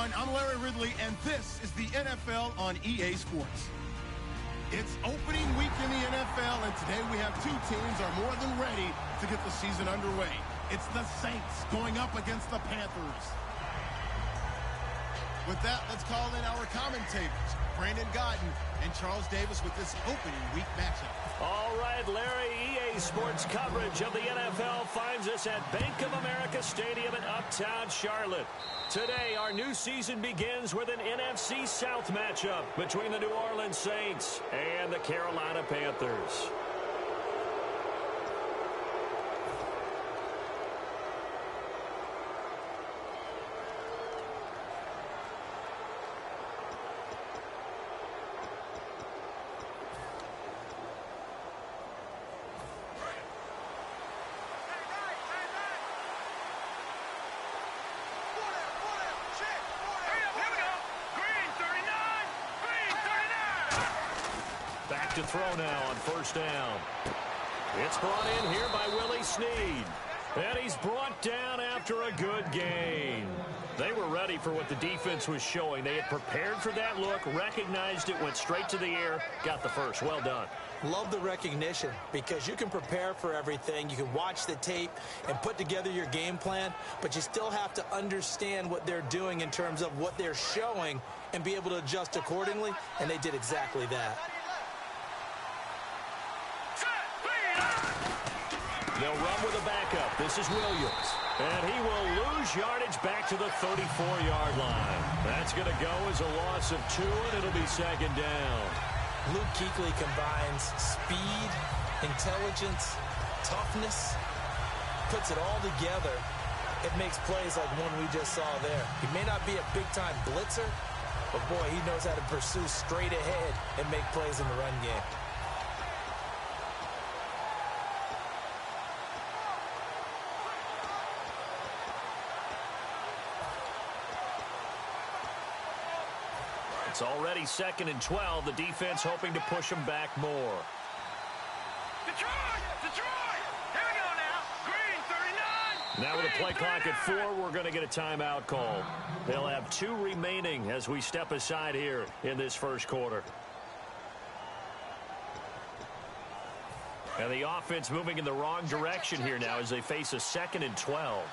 everyone. I'm Larry Ridley, and this is the NFL on EA Sports. It's opening week in the NFL, and today we have two teams are more than ready to get the season underway. It's the Saints going up against the Panthers. With that, let's call in our commentators, Brandon Godden and Charles Davis, with this opening week matchup. All right, Larry, EA Sports coverage of the NFL finds us at Bank of America Stadium in Uptown Charlotte. Today, our new season begins with an NFC South matchup between the New Orleans Saints and the Carolina Panthers. To throw now on first down. It's brought in here by Willie Snead. And he's brought down after a good gain. They were ready for what the defense was showing. They had prepared for that look, recognized it, went straight to the air, got the first. Well done. Love the recognition, because you can prepare for everything. You can watch the tape and put together your game plan, but you still have to understand what they're doing in terms of what they're showing and be able to adjust accordingly, and they did exactly that. They'll run with a backup. This is Williams. And he will lose yardage back to the 34-yard line. That's going to go as a loss of 2, and it'll be second down. Luke Kuechly combines speed, intelligence, toughness, puts it all together. It makes plays like one we just saw there. He may not be a big-time blitzer, but, boy, he knows how to pursue straight ahead and make plays in the run game. It's already 2nd and 12. The defense hoping to push them back more. Detroit! Detroit! Here we go now. Green, 39. Now with a play clock at 4, we're going to get a timeout call. They'll have 2 remaining as we step aside here in this first quarter. And the offense moving in the wrong direction here now as they face a 2nd and 12.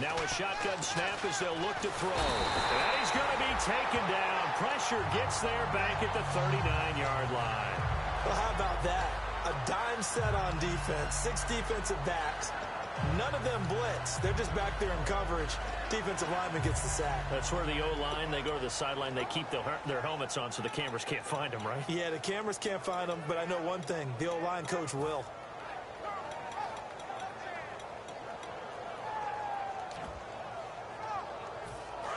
Now a shotgun snap as they'll look to throw. And he's going to be taken down. Pressure gets there back at the 39-yard line. Well, how about that? A dime set on defense. 6 defensive backs. None of them blitz. They're just back there in coverage. Defensive lineman gets the sack. That's where the O-line, they go to the sideline, they keep their helmets on so the cameras can't find them, right? Yeah, the cameras can't find them, but I know one thing. The O-line coach will.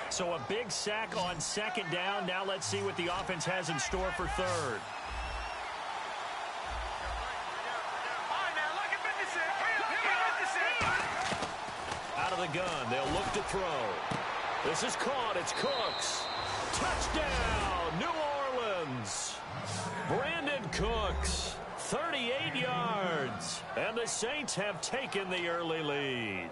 So a big sack on 2nd down. Now let's see what the offense has in store for 3rd. Out of the gun, they'll look to throw. This is caught. It's Cooks. Touchdown, New Orleans. Brandon Cooks, 38 yards. And the Saints have taken the early lead.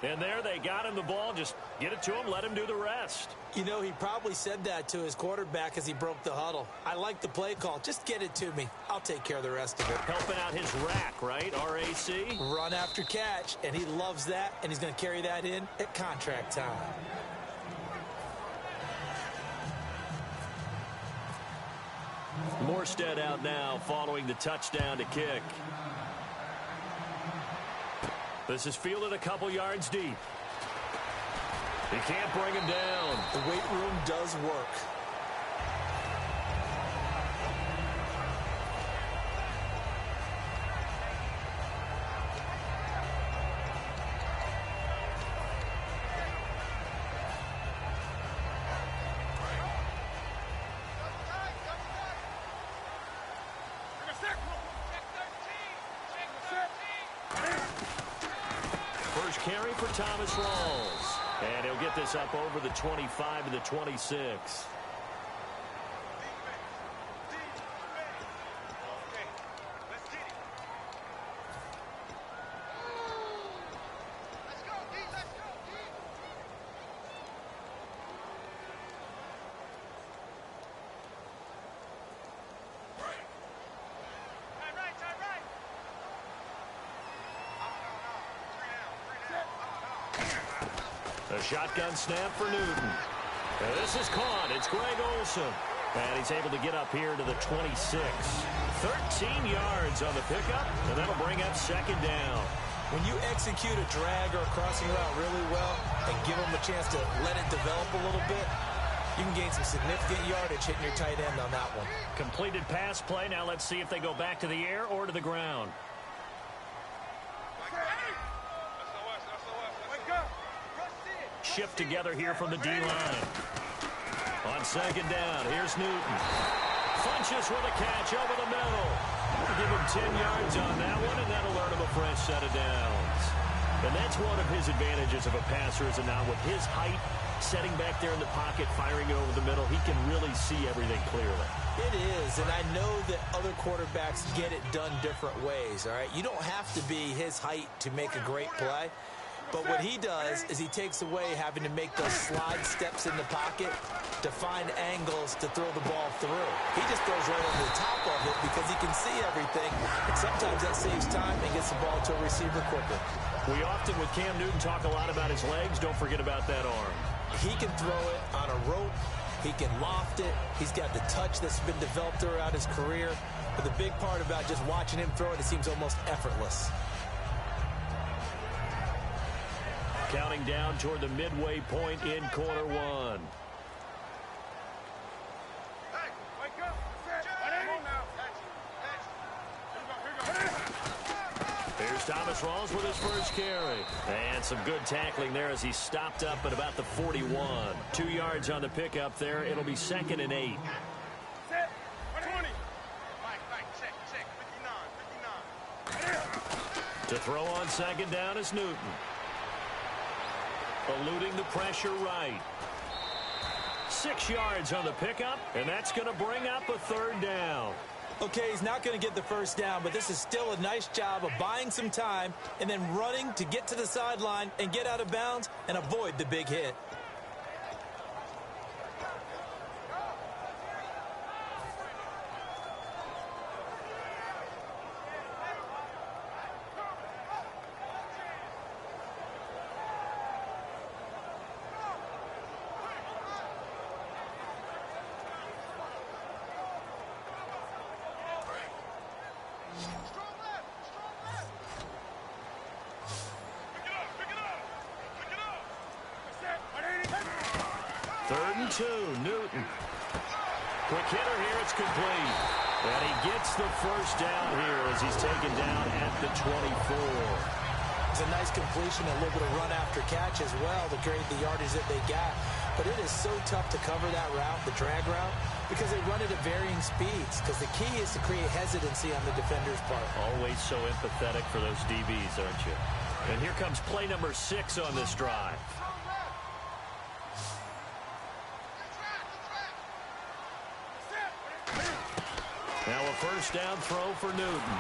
And there they got him the ball. Just get it to him, let him do the rest. You know, he probably said that to his quarterback as he broke the huddle. I like the play call. Just get it to me. I'll take care of the rest of it. Helping out his rack, right? RAC? Run after catch, and he loves that, and he's going to carry that in at contract time. Morstead out now following the touchdown to kick. This is fielded a couple yards deep. He can't bring him down. The weight room does work. Carry for Thomas Rawls. And he'll get this up over the 25 to the 26. A shotgun snap for Newton. And this is caught. It's Greg Olsen. And he's able to get up here to the 26. 13 yards on the pickup, and that'll bring up second down. When you execute a drag or a crossing route really well and give them a chance to let it develop a little bit, you can gain some significant yardage hitting your tight end on that one. Completed pass play. Now let's see if they go back to the air or to the ground. Shift together here from the D-line. On second down, here's Newton. Funches with a catch over the middle. Give him 10 yards on that one, and that'll earn him a fresh set of downs. And that's one of his advantages of a passer, is now with his height, setting back there in the pocket, firing it over the middle, he can really see everything clearly. It is, and I know that other quarterbacks get it done different ways, all right? You don't have to be his height to make a great play. But what he does is he takes away having to make those slide steps in the pocket to find angles to throw the ball through. He just throws right over the top of it because he can see everything. And sometimes that saves time and gets the ball to a receiver quicker. We often, with Cam Newton, talk a lot about his legs. Don't forget about that arm. He can throw it on a rope. He can loft it. He's got the touch that's been developed throughout his career. But the big part about just watching him throw it seems almost effortless. Counting down toward the midway point in quarter one. Here's Thomas Rawls with his first carry. And some good tackling there as he stopped up at about the 41. 2 yards on the pickup there. It'll be 2nd and 8. To throw on second down is Newton. Eluding the pressure right. 6 yards on the pickup, and that's going to bring up a 3rd down. Okay, he's not going to get the first down, but this is still a nice job of buying some time and then running to get to the sideline and get out of bounds and avoid the big hit. Third and 2, Newton. Quick hitter here, it's complete. And he gets the first down here as he's taken down at the 24. It's a nice completion, a little bit of run after catch as well to create the yardage that they got. But it is so tough to cover that route, the drag route, because they run it at varying speeds. Because the key is to create hesitancy on the defender's part. Always so empathetic for those DBs, aren't you? And here comes play number 6 on this drive. Now a first down throw for Newton.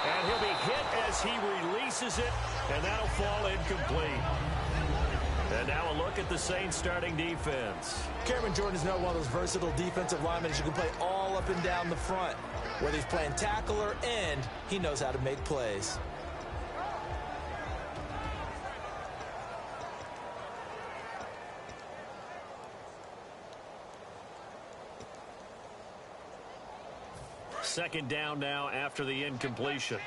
And he'll be hit as he releases it, and that'll fall incomplete. And now a look at the Saints starting defense. Cameron Jordan is now one of those versatile defensive linemen who can play all up and down the front. Whether he's playing tackle or end, he knows how to make plays. Second down now after the incompletion.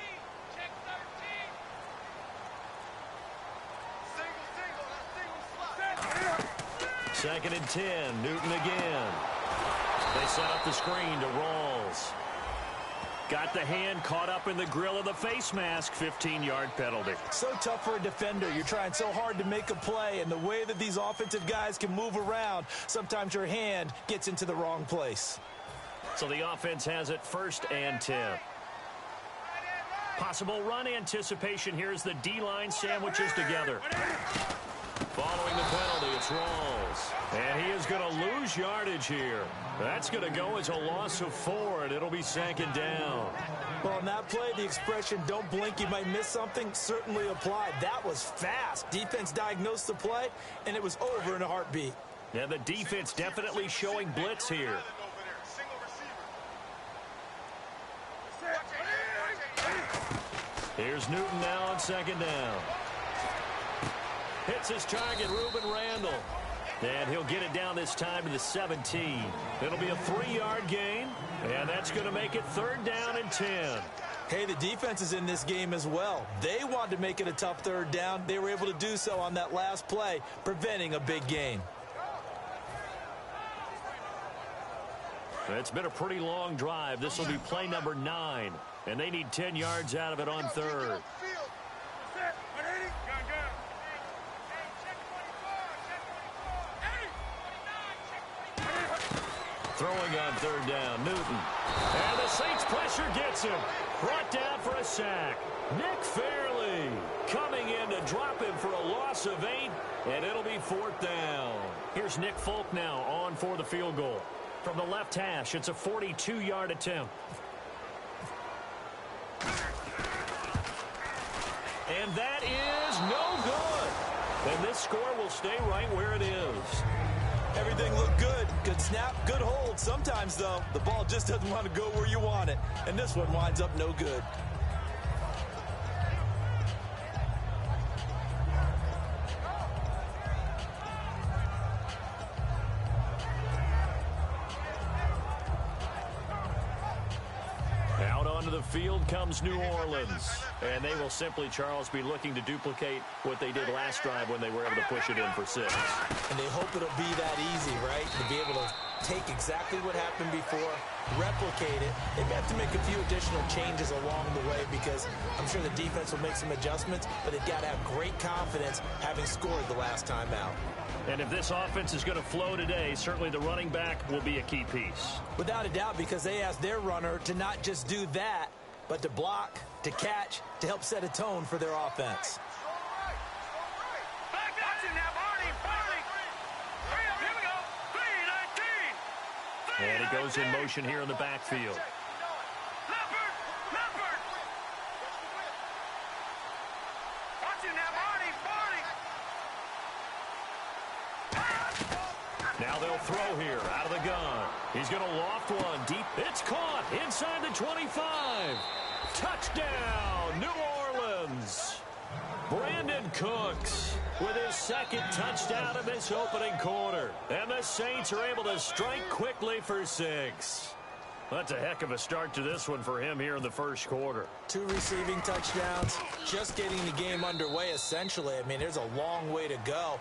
Second and 10, Newton again. They set up the screen to Rawls. Got the hand caught up in the grill of the face mask, 15-yard penalty. So tough for a defender. You're trying so hard to make a play, and the way that these offensive guys can move around, sometimes your hand gets into the wrong place. So the offense has it 1st and 10. Possible run anticipation here as the D-line sandwiches together. Following the penalty, it's Rawls. And he is going to lose yardage here. That's going to go as a loss of 4, and it'll be 2nd down. Well, on that play, the expression, don't blink, you might miss something, certainly applied. That was fast. Defense diagnosed the play, and it was over in a heartbeat. Yeah, the defense definitely showing blitz here. Here's Newton now on 2nd down. Hits his target, Reuben Randall. And he'll get it down this time to the 17. It'll be a 3-yard gain, and that's going to make it 3rd down and 10. Hey, the defense is in this game as well. They wanted to make it a tough 3rd down. They were able to do so on that last play, preventing a big gain. It's been a pretty long drive. This will be play number 9, and they need 10 yards out of it on 3rd. Throwing on 3rd down, Newton. And the Saints pressure gets him. Brought down for a sack. Nick Fairley coming in to drop him for a loss of 8, and it'll be 4th down. Here's Nick Folk now on for the field goal. From the left hash, it's a 42-yard attempt. And that is no good. And this score will stay right where it is. Everything looked good. Good snap, good hold. Sometimes, though, the ball just doesn't want to go where you want it. And this one winds up no good. Out onto the field comes New Orleans. And they will simply, Charles, be looking to duplicate what they did last drive when they were able to push it in for 6. And they hope it'll be that easy, right? To be able to take exactly what happened before, replicate it. They may have to make a few additional changes along the way because I'm sure the defense will make some adjustments, but they've got to have great confidence having scored the last time out. And if this offense is going to flow today, certainly the running back will be a key piece. Without a doubt, because they asked their runner to not just do that, but to block, to catch, to help set a tone for their offense. And he goes in motion here in the backfield. Now they'll throw here out of the gun. He's going to loft one deep. It's caught inside the 25. Touchdown, New Orleans. Brandon Cooks with his 2nd touchdown of this opening quarter. And the Saints are able to strike quickly for 6. That's a heck of a start to this one for him here in the first quarter. 2 receiving touchdowns, just getting the game underway essentially. I mean, there's a long way to go.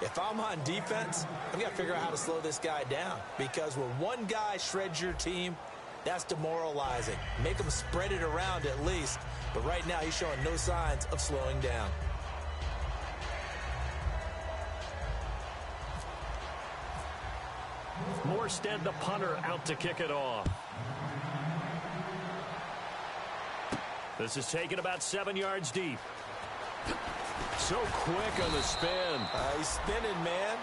If I'm on defense, I've got to figure out how to slow this guy down because when one guy shreds your team, that's demoralizing. Make him spread it around at least. But right now, he's showing no signs of slowing down. Morstead, the punter, out to kick it off. This is taken about 7 yards deep. So quick on the spin. He's spinning, man.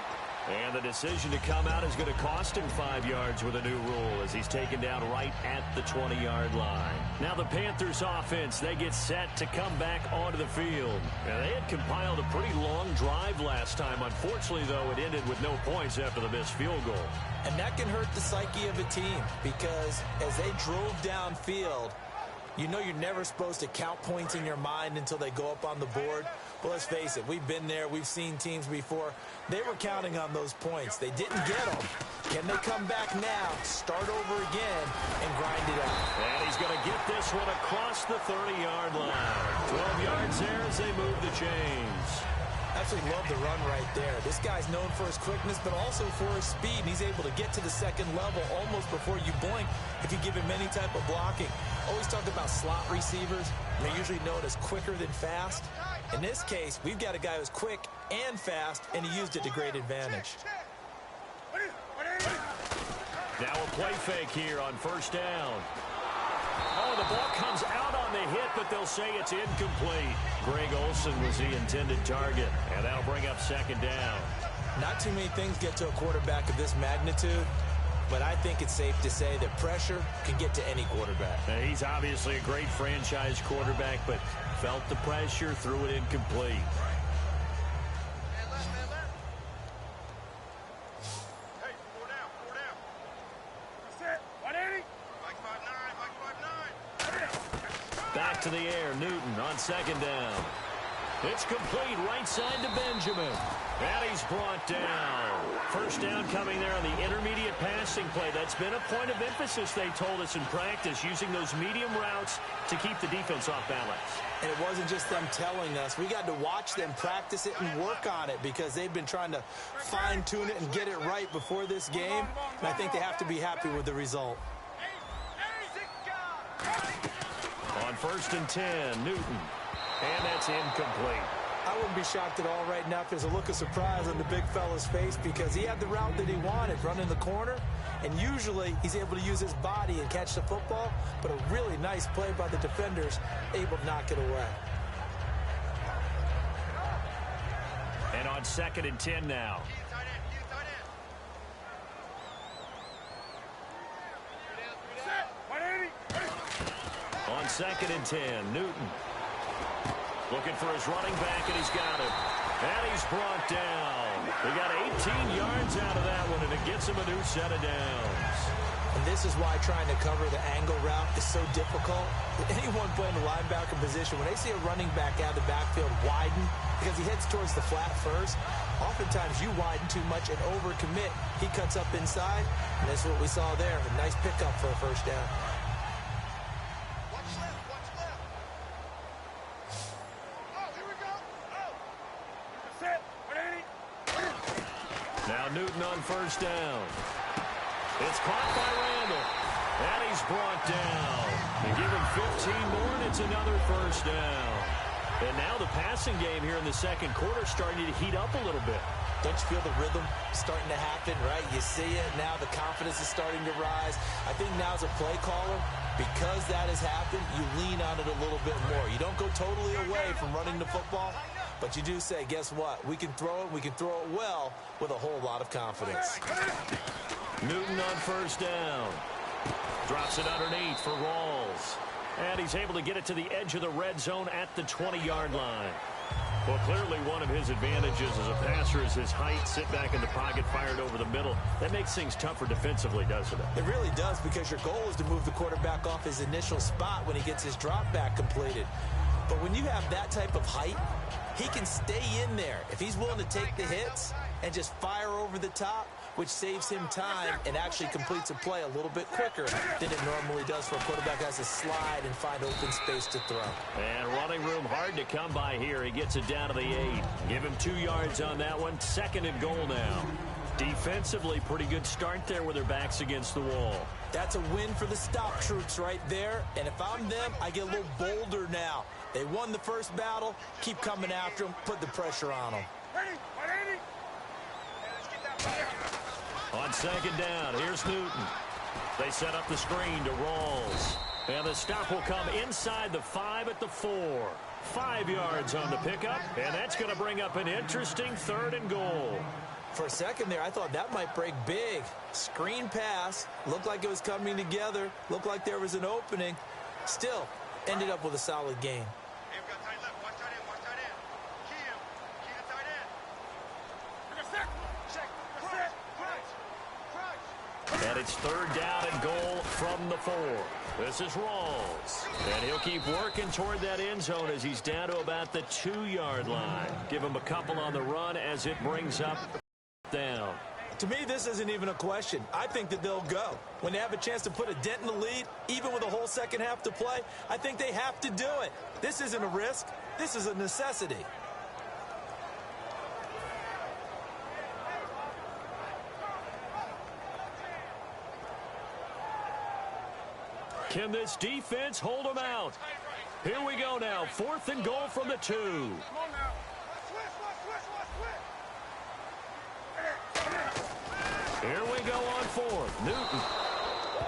And the decision to come out is going to cost him 5 yards with a new rule as he's taken down right at the 20-yard line. Now the Panthers offense, they get set to come back onto the field. And they had compiled a pretty long drive last time. Unfortunately, though, it ended with no points after the missed field goal. And that can hurt the psyche of a team because as they drove downfield, you know you're never supposed to count points in your mind until they go up on the board. Well, let's face it, we've been there. We've seen teams before. They were counting on those points. They didn't get them. Can they come back now, start over again, and grind it out? And he's going to get this one across the 30-yard line. 12 yards there as they move the chains. Absolutely love the run right there. This guy's known for his quickness, but also for his speed. And he's able to get to the second level almost before you blink if you give him any type of blocking. Always talk about slot receivers. They're usually known as quicker than fast. In this case, we've got a guy who's quick and fast, and he used it to great advantage. Now a play fake here on first down. Oh, the ball comes out on the hit, but they'll say it's incomplete. Greg Olsen was the intended target, and that'll bring up second down. Not too many things get to a quarterback of this magnitude, but I think it's safe to say that pressure can get to any quarterback. He's obviously a great franchise quarterback, but felt the pressure, threw it incomplete. Back to the air, Newton on second down. It's complete right side to Benjamin. And he's brought down. First down coming there on the intermediate passing play. That's been a point of emphasis, they told us in practice, using those medium routes to keep the defense off balance. And it wasn't just them telling us. We got to watch them practice it and work on it because they've been trying to fine-tune it and get it right before this game. And I think they have to be happy with the result. On 1st and 10, Newton. And that's incomplete. I wouldn't be shocked at all right now if there's a look of surprise on the big fella's face because he had the route that he wanted, running the corner, and usually he's able to use his body and catch the football, but a really nice play by the defenders, able to knock it away. And on 2nd and 10 now. On 2nd and 10, Newton. Looking for his running back, and he's got it. And he's brought down. He got 18 yards out of that one, and it gets him a new set of downs. And this is why trying to cover the angle route is so difficult. Anyone playing the linebacker position, when they see a running back out of the backfield widen, because he heads towards the flat first, oftentimes you widen too much and overcommit. He cuts up inside, and that's what we saw there. A nice pickup for a first down. Now Newton on 1st down. It's caught by Randall. And he's brought down. They give him 15 more, and it's another first down. And now the passing game here in the 2nd quarter starting to heat up a little bit. Don't you feel the rhythm starting to happen, right? You see it. Now the confidence is starting to rise. I think now as a play caller, because that has happened, you lean on it a little bit more. You don't go totally away from running the football, but you do say, guess what? We can throw it. We can throw it well with a whole lot of confidence. Newton on 1st down. Drops it underneath for Rawls. And he's able to get it to the edge of the red zone at the 20-yard line. Well, clearly one of his advantages as a passer is his height. Sit back in the pocket, fired over the middle. That makes things tougher defensively, doesn't it? It really does, because your goal is to move the quarterback off his initial spot when he gets his drop back completed. But when you have that type of height, he can stay in there. If he's willing to take the hits and just fire over the top, which saves him time and actually completes a play a little bit quicker than it normally does for a quarterback who has to slide and find open space to throw. And running room hard to come by here. He gets it down to the 8. Give him 2 yards on that one. 2nd and goal now. Defensively, pretty good start there with their backs against the wall. That's a win for the stop troops right there. And if I'm them, I get a little bolder now. They won the first battle. Keep coming after them. Put the pressure on them. On 2nd down, here's Newton. They set up the screen to Rawls. And the stop will come inside the 5 at the 4. 5 yards on the pickup, and that's going to bring up an interesting 3rd and goal. For a second there, I thought that might break big. Screen pass. Looked like it was coming together. Looked like there was an opening. Still, ended up with a solid gain. And it's 3rd down and goal from the 4. This is Rawls. And he'll keep working toward that end zone as he's down to about the 2-yard line. Give him a couple on the run as it brings up down. To me, this isn't even a question. I think that they'll go. When they have a chance to put a dent in the lead, even with a whole second half to play, I think they have to do it. This isn't a risk. This is a necessity. Can this defense hold them out? Here we go now. 4th and goal from the 2. Here we go on 4th. Newton.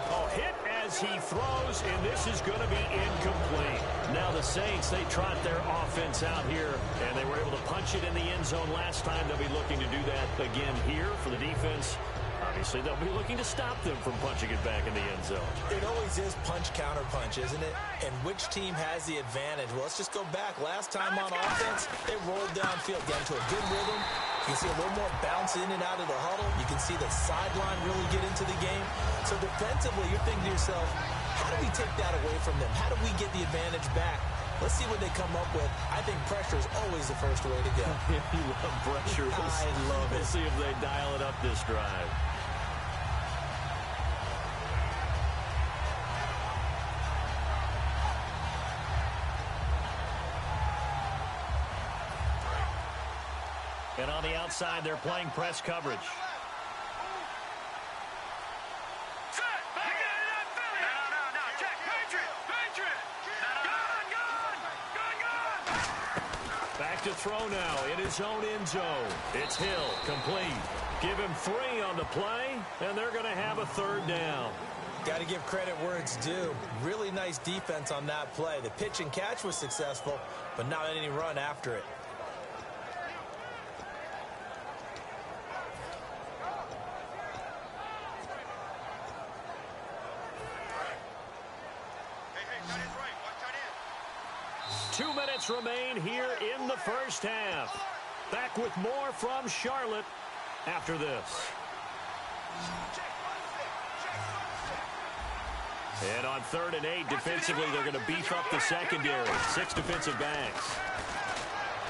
Oh, hit as he throws, and this is going to be incomplete. Now the Saints, they trot their offense out here, and they were able to punch it in the end zone last time. They'll be looking to do that again here for the defense. Obviously, they'll be looking to stop them from punching it back in the end zone. It always is punch-counter-punch, isn't it? And which team has the advantage? Well, let's just go back. Last time on offense, they rolled downfield, got into a good rhythm. You can see a little more bounce in and out of the huddle. You can see the sideline really get into the game. So defensively, you're thinking to yourself, how do we take that away from them? How do we get the advantage back? Let's see what they come up with. I think pressure is always the first way to go. You love pressure. I love it. We'll see if they dial it up this drive. And on the outside, they're playing press coverage. Back to throw now in his own end zone. It's Hill, complete. Give him 3 on the play, and they're going to have a 3rd down. Got to give credit where it's due. Really nice defense on that play. The pitch and catch was successful, but not any run after it. Two minutes remain here in the first half. Back with more from Charlotte after this. And on 3rd and 8, defensively, they're going to beef up the secondary. 6 defensive backs.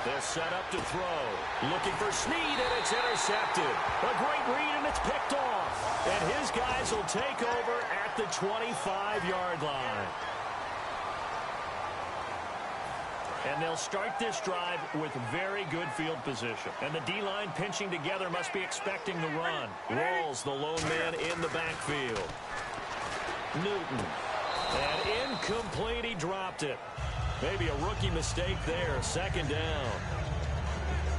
They'll set up to throw. Looking for Snead, and it's intercepted. A great read, and it's picked off. And his guys will take over at the 25-yard line. And they'll start this drive with very good field position. And the D-line pinching together must be expecting the run. Rolls the lone man in the backfield. Newton. And incomplete, he dropped it. Maybe a rookie mistake there. 2nd down.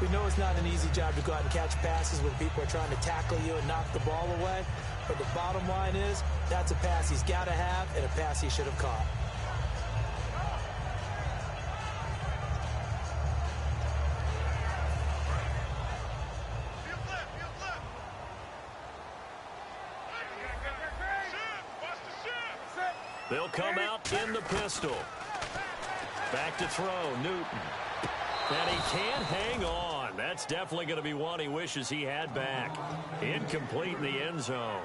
We know it's not an easy job to go out and catch passes when people are trying to tackle you and knock the ball away. But the bottom line is, that's a pass he's got to have and a pass he should have caught. They'll come out in the pistol. Back to throw, Newton. And he can't hang on. That's definitely going to be one he wishes he had back. Incomplete in the end zone.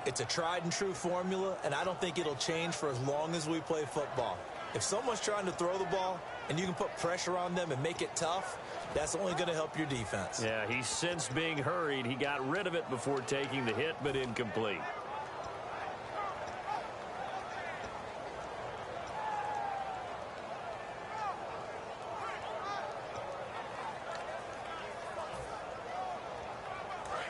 It's a tried and true formula, and I don't think it'll change for as long as we play football. If someone's trying to throw the ball and you can put pressure on them and make it tough, that's only going to help your defense. Yeah, he's since being hurried. He got rid of it before taking the hit, but incomplete.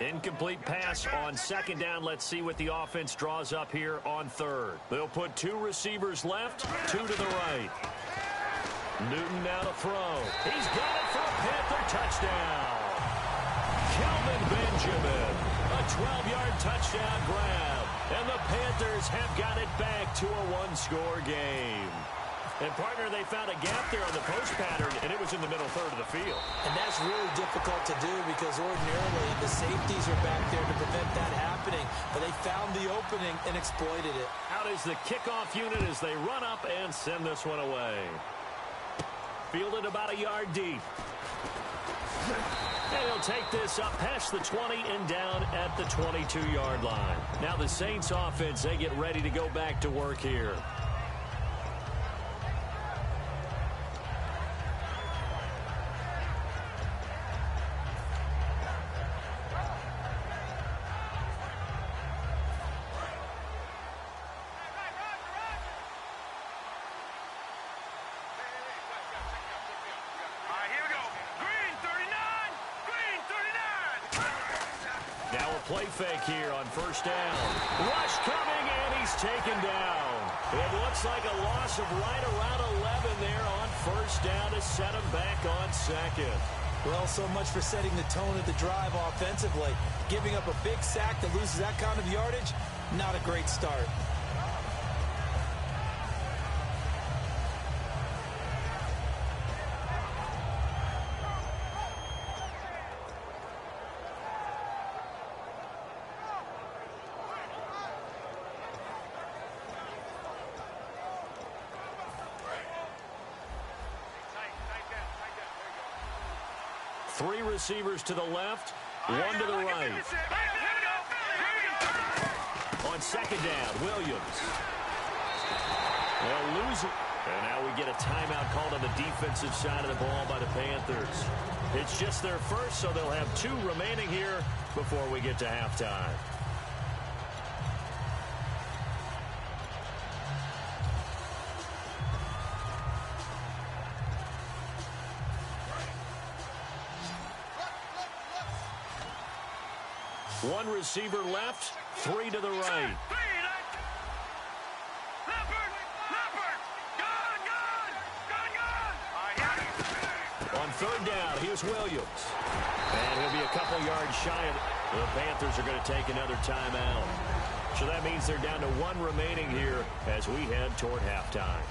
Incomplete pass on 2nd down. Let's see what the offense draws up here on 3rd. They'll put 2 receivers left, 2 to the right. Newton now to throw. He's got it for a Panther touchdown. Kelvin Benjamin, a 12-yard touchdown grab. And the Panthers have got it back to a 1-score game. And, partner, they found a gap there on the post pattern, and it was in the middle 3rd of the field. And that's really difficult to do because ordinarily the safeties are back there to prevent that happening. But they found the opening and exploited it. Out is the kickoff unit as they run up and send this one away. Fielded about a yard deep. And he'll take this up past the 20 and down at the 22-yard line. Now the Saints offense, they get ready to go back to work here. Play fake here on 1st down. Rush coming, and he's taken down. It looks like a loss of right around 11 there on 1st down to set him back on 2nd. Well, so much for setting the tone of the drive offensively. Giving up a big sack that loses that kind of yardage, not a great start. Three receivers to the left, one to the right. On 2nd down, Williams. They'll lose it. And now we get a timeout called on the defensive side of the ball by the Panthers. It's just their first, so they'll have 2 remaining here before we get to halftime. One receiver left, 3 to the right. On third down, here's Williams. And he'll be a couple yards shy of it. The Panthers are going to take another timeout. So that means they're down to 1 remaining here as we head toward halftime.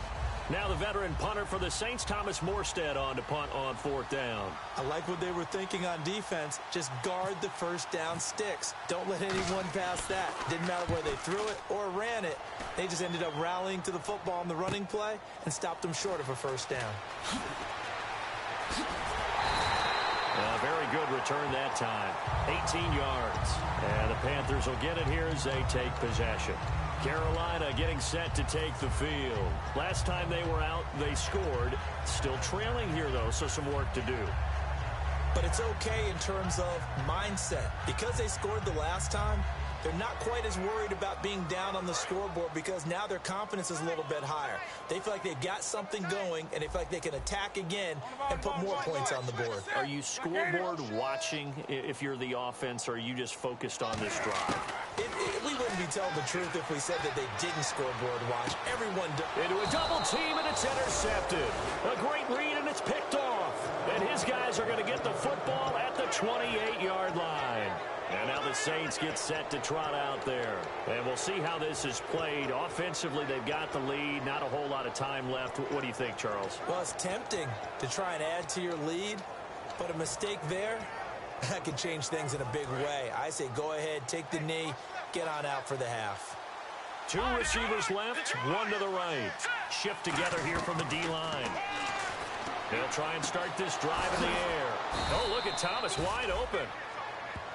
Now the veteran punter for the Saints, Thomas Morstead, on to punt on 4th down. I like what they were thinking on defense. Just guard the first down sticks. Don't let anyone pass that. Didn't matter where they threw it or ran it. They just ended up rallying to the football on the running play and stopped them short of a first down. Very good return that time. 18 yards. And the Panthers will get it here as they take possession. Carolina getting set to take the field. Last time they were out, they scored. Still trailing here, though, so some work to do. But it's okay in terms of mindset. Because they scored the last time, they're not quite as worried about being down on the scoreboard because now their confidence is a little bit higher. They feel like they've got something going, and they feel like they can attack again and put more points on the board. Are you scoreboard watching if you're the offense, or are you just focused on this drive? We wouldn't be telling the truth if we said that they didn't scoreboard watch. Everyone does. Into a double team, and it's intercepted. A great read, and it's picked off. And his guys are going to get the football at the 28-yard line. And now the Saints get set to trot out there. And we'll see how this is played. Offensively, they've got the lead. Not a whole lot of time left. What do you think, Charles? Well, it's tempting to try and add to your lead. But a mistake there, that could change things in a big way. I say go ahead, take the knee, get on out for the half. 2 receivers left, 1 to the right. Shift together here from the D-line. They'll try and start this drive in the air. Oh, look at Thomas wide open.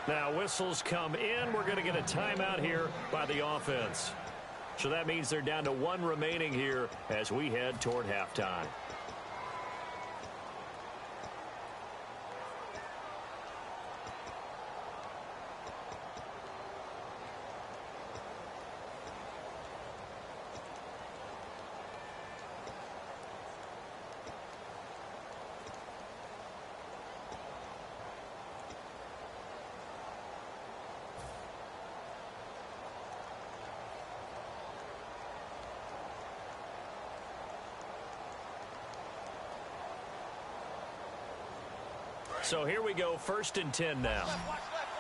Now whistles come in. We're going to get a timeout here by the offense. So that means they're down to 1 remaining here as we head toward halftime. So here we go, 1st and 10 now. Watch left.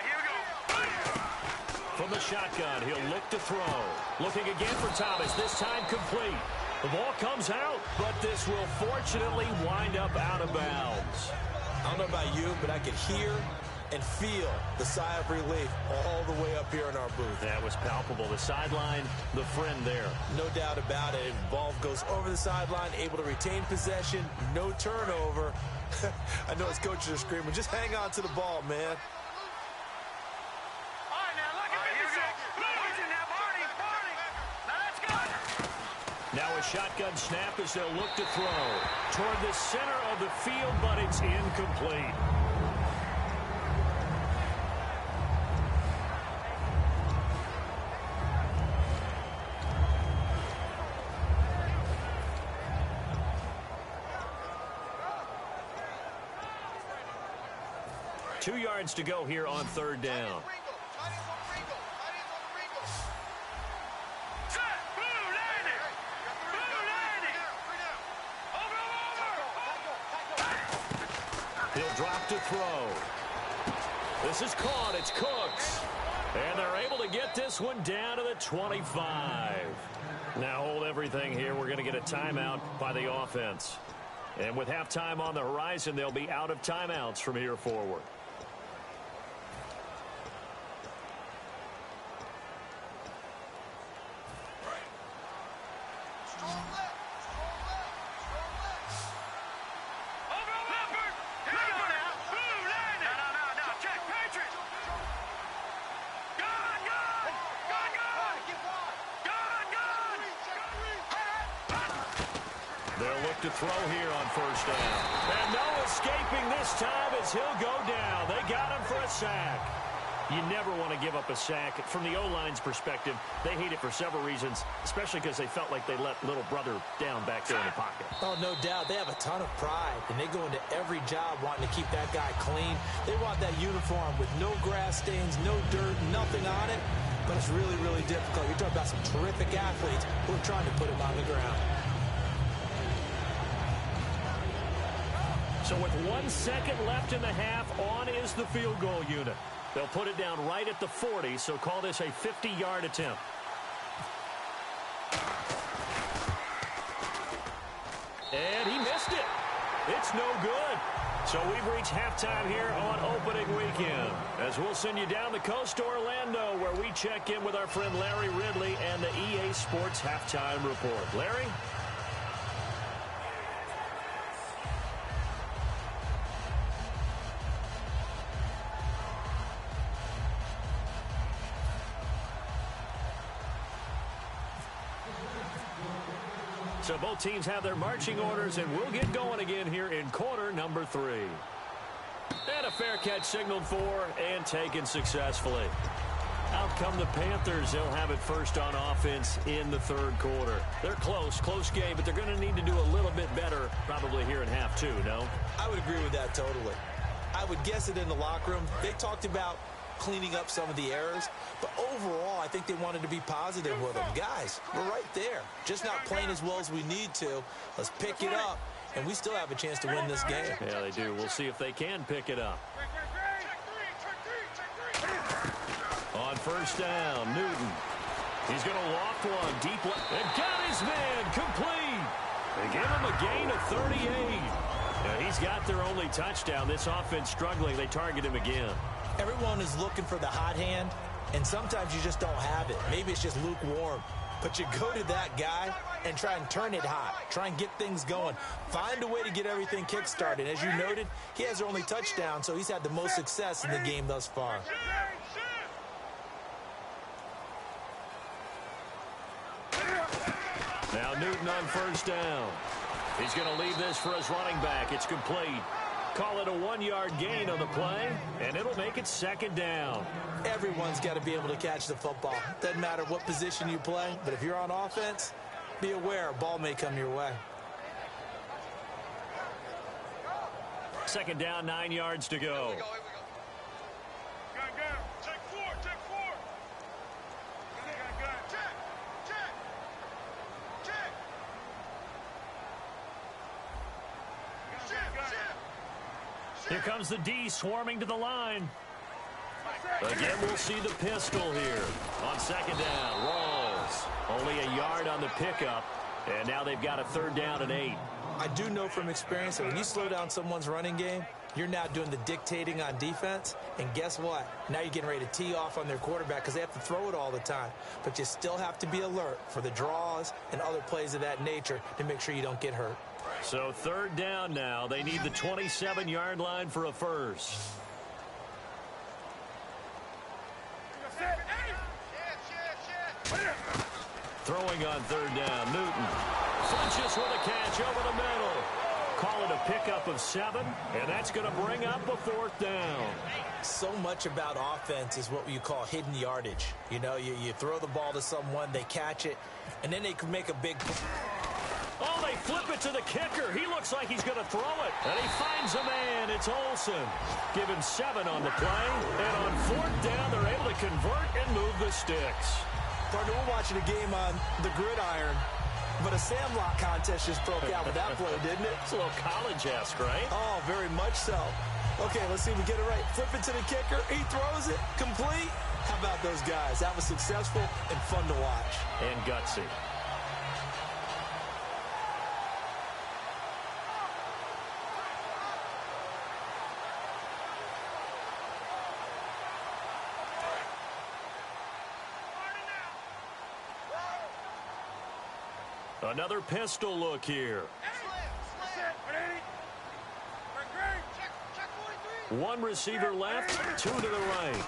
Here we go. From the shotgun, he'll look to throw. Looking again for Thomas, this time complete. The ball comes out, but this will fortunately wind up out of bounds. I don't know about you, but I could hear and feel the sigh of relief all the way up here in our booth. That was palpable. The sideline, the friend there. No doubt about it. The ball goes over the sideline, able to retain possession, no turnover. I know his coaches are screaming, just hang on to the ball, man. All right, now look at here we go. Now, Barney. Now that's good. Now a shotgun snap as they'll look to throw toward the center of the field, but it's incomplete. Two yards to go here on 3rd down. He'll drop to throw. This is caught. It's Cooks. And they're able to get this one down to the 25. Now hold everything here. We're going to get a timeout by the offense. And with halftime on the horizon, they'll be out of timeouts from here forward. look to throw here on first down. And no escaping this time as he'll go down. They got him for a sack. You never want to give up a sack. From the O-line's perspective, they hate it for several reasons, especially because they felt like they let little brother down back there in the pocket. Oh, no doubt. They have a ton of pride, and they go into every job wanting to keep that guy clean. They want that uniform with no grass stains, no dirt, nothing on it. But it's really, really difficult. You're talking about some terrific athletes who are trying to put him on the ground. So with 1 second left in the half, on is the field goal unit. They'll put it down right at the 40, so call this a 50-yard attempt. And he missed it. It's no good. So we've reached halftime here on opening weekend, as we'll send you down the coast to Orlando, where we check in with our friend Larry Ridley and the EA Sports Halftime Report. Larry? So both teams have their marching orders, and we'll get going again here in quarter number 3. And a fair catch signaled for and taken successfully. Out come the Panthers. They'll have it first on offense in the third quarter. They're close game, but they're going to need to do a little bit better probably here in half 2, no? I would agree with that totally. I would guess it in the locker room. They talked about cleaning up some of the errors, but overall I think they wanted to be positive with them. Guys, we're right there, just not playing as well as we need to. Let's pick it up, and we still have a chance to win this game. Yeah, they do. We'll see if they can pick it up. On first down, Newton. He's going to loft one deep left and got his man complete. They give him a gain of 38. Now, he's got their only touchdown. This offense struggling. They target him again. Everyone is looking for the hot hand, and sometimes you just don't have it. Maybe it's just lukewarm. But you go to that guy and try and turn it hot. Try and get things going. Find a way to get everything kick-started. As you noted, he has their only touchdown, so he's had the most success in the game thus far. Now Newton on first down. He's going to leave this for his running back. It's complete. Call it a 1-yard gain on the play, and it'll make it second down. Everyone's got to be able to catch the football. Doesn't matter what position you play, but if you're on offense, be aware a ball may come your way. Second down, 9 yards to go. Here comes the D swarming to the line. Again, we'll see the pistol here. On second down, Rawls. Only a yard on the pickup, and now they've got a third down and 8. I do know from experience that when you slow down someone's running game, you're now doing the dictating on defense, and guess what? Now you're getting ready to tee off on their quarterback because they have to throw it all the time. But you still have to be alert for the draws and other plays of that nature to make sure you don't get hurt. So third down now. They need the 27-yard line for a first. Throwing on third down, Newton. Funches with a catch over the middle. Call it a pickup of 7, and that's going to bring up a fourth down. So much about offense is what you call hidden yardage. You know, you throw the ball to someone, they catch it, and then they can make a big... Oh, they flip it to the kicker. He looks like he's going to throw it. And he finds a man. It's Olsen. Give him 7 on the play. And on fourth down, they're able to convert and move the sticks. Partner, we're watching a game on the gridiron, but a Sandlot contest just broke out with that play, didn't it? It's a little college-esque, right? Oh, very much so. Okay, let's see if we get it right. Flip it to the kicker. He throws it. Complete. How about those guys? That was successful and fun to watch. And gutsy. Another pistol look here. One receiver left, 2 to the right.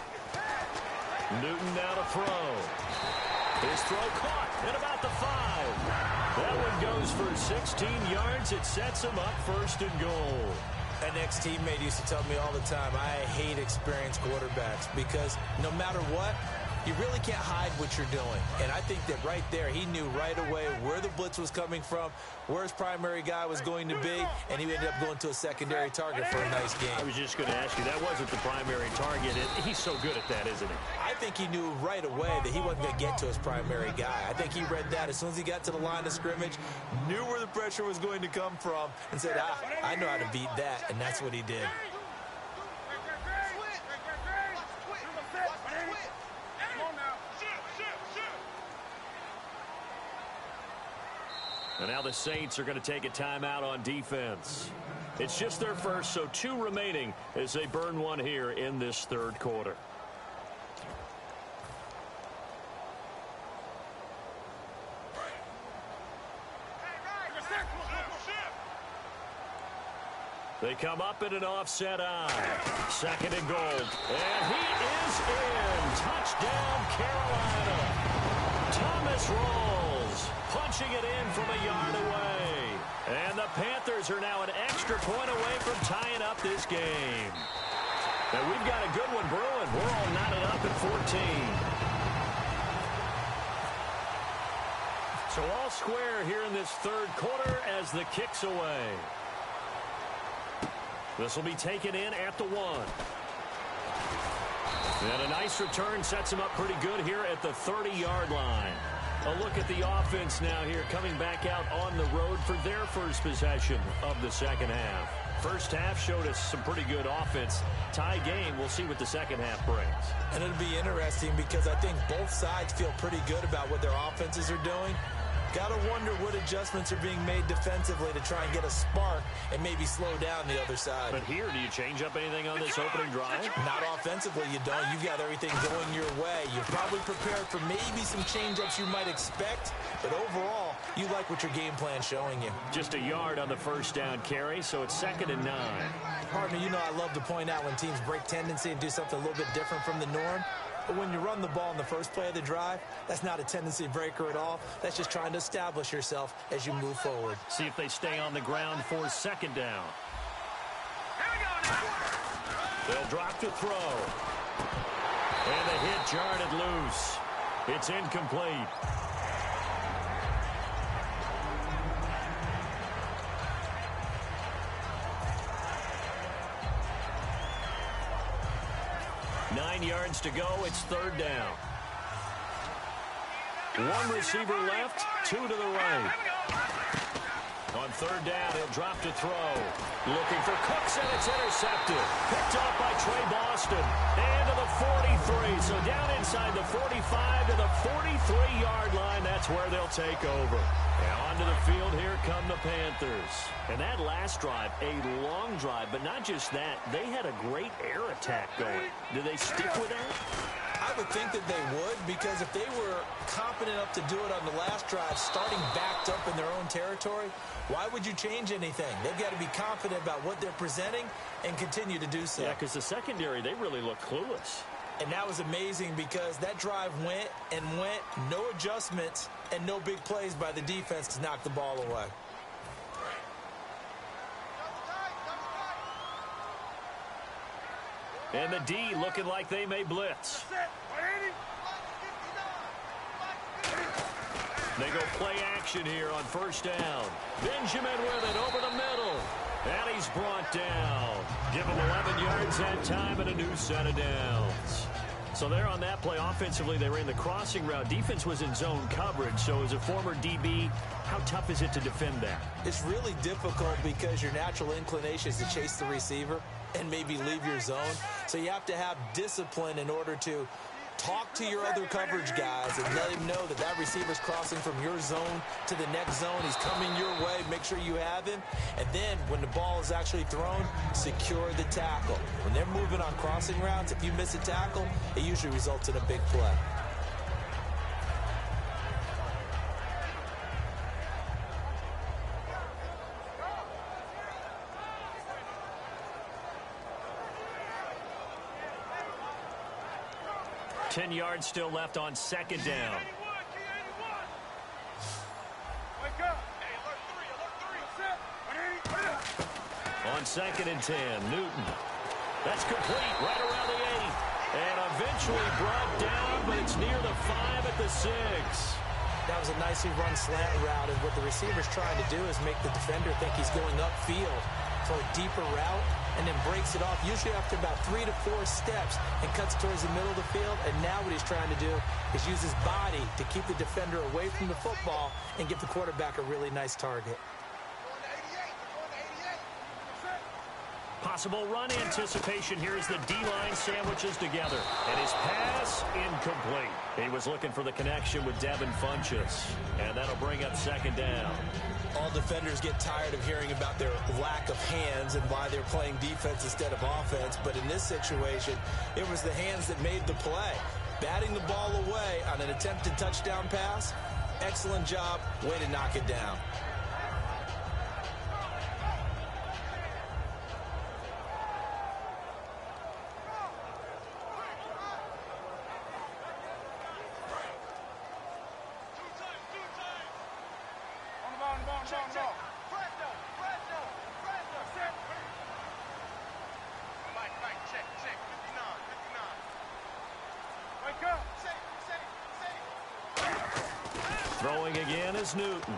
Newton now to throw. His throw caught at about the 5. That one goes for 16 yards. It sets him up first and goal. An ex-teammate used to tell me all the time, I hate experienced quarterbacks because no matter what, you really can't hide what you're doing. And I think that right there, he knew right away where the blitz was coming from, where his primary guy was going to be, and he ended up going to a secondary target for a nice game. I was just going to ask you, that wasn't the primary target. He's so good at that, isn't he? I think he knew right away that he wasn't going to get to his primary guy. I think he read that as soon as he got to the line of scrimmage, knew where the pressure was going to come from, and said, I know how to beat that, and that's what he did. And now the Saints are going to take a timeout on defense. It's just their first, so 2 remaining as they burn one here in this third quarter. They come up in an offset eye. 2nd and goal. And he is in. Touchdown, Carolina. Thomas Rawls punching it in from a yard away. And the Panthers are now an extra point away from tying up this game. And we've got a good one brewing. We're all knotted up at 14. So all square here in this third quarter as the kick's away. This will be taken in at the 1. And a nice return sets him up pretty good here at the 30-yard line. A look at the offense now here coming back out on the road for their first possession of the second half. First half showed us some pretty good offense. Tie game, we'll see what the second half brings. And it'll be interesting because I think both sides feel pretty good about what their offenses are doing. Got to wonder what adjustments are being made defensively to try and get a spark and maybe slow down the other side. But here, do you change up anything on this opening drive? Not offensively, you don't. You've got everything going your way. You're probably prepared for maybe some change-ups you might expect, but overall, you like what your game plan's showing you. Just a yard on the first down carry, so it's 2nd and 9. Partner, you know I love to point out when teams break tendency and do something a little bit different from the norm. But when you run the ball in the first play of the drive, that's not a tendency breaker at all. That's just trying to establish yourself as you move forward. See if they stay on the ground for 2nd down. They'll drop to throw. And the hit jarred it loose. It's incomplete. Nine yards to go. It's 3rd down. 1 receiver left, 2 to the right. On 3rd down, he'll drop to throw. Looking for Cooks, and it's intercepted. Picked off by Trey Boston. And to the 43. So down inside the 45 to the 43-yard line. That's where they'll take over. And onto the field, here come the Panthers. And that last drive, a long drive, but not just that. They had a great air attack going. Do they stick with that? I would think that they would, because if they were confident enough to do it on the last drive, starting backed up in their own territory, why would you change anything? They've got to be confident about what they're presenting and continue to do so. Yeah, because the secondary, they really look clueless. And that was amazing because that drive went and went, no adjustments and no big plays by the defense to knock the ball away. And the D looking like they may blitz. They go play action here on 1st down. Benjamin with it over the middle. And he's brought down. Give him 11 yards that time and a new set of downs. So there on that play, offensively, they ran the crossing route. Defense was in zone coverage. So as a former DB, how tough is it to defend that? It's really difficult because your natural inclination is to chase the receiver and maybe leave your zone. So you have to have discipline in order to talk to your other coverage guys and let him know that that receiver's crossing from your zone to the next zone. He's coming your way. Make sure you have him. And then when the ball is actually thrown, secure the tackle. When they're moving on crossing routes, if you miss a tackle, it usually results in a big play. $10 yards still left on 2nd down. on 2nd and 10. Newton. That's complete right around the 8. And eventually brought down, but it's near the 5 at the 6. That was a nicely run slant route, and what the receiver's trying to do is make the defender think he's going upfield for a deeper route, and then breaks it off, usually after about 3 to 4 steps, and cuts towards the middle of the field. And now what he's trying to do is use his body to keep the defender away from the football and give the quarterback a really nice target. Possible run anticipation here as the D-line sandwiches together. And his pass incomplete. He was looking for the connection with Devin Funchess. And that'll bring up 2nd down. All defenders get tired of hearing about their lack of hands and why they're playing defense instead of offense. But in this situation, it was the hands that made the play. Batting the ball away on an attempted touchdown pass. Excellent job. Way to knock it down. Throwing again is Newton.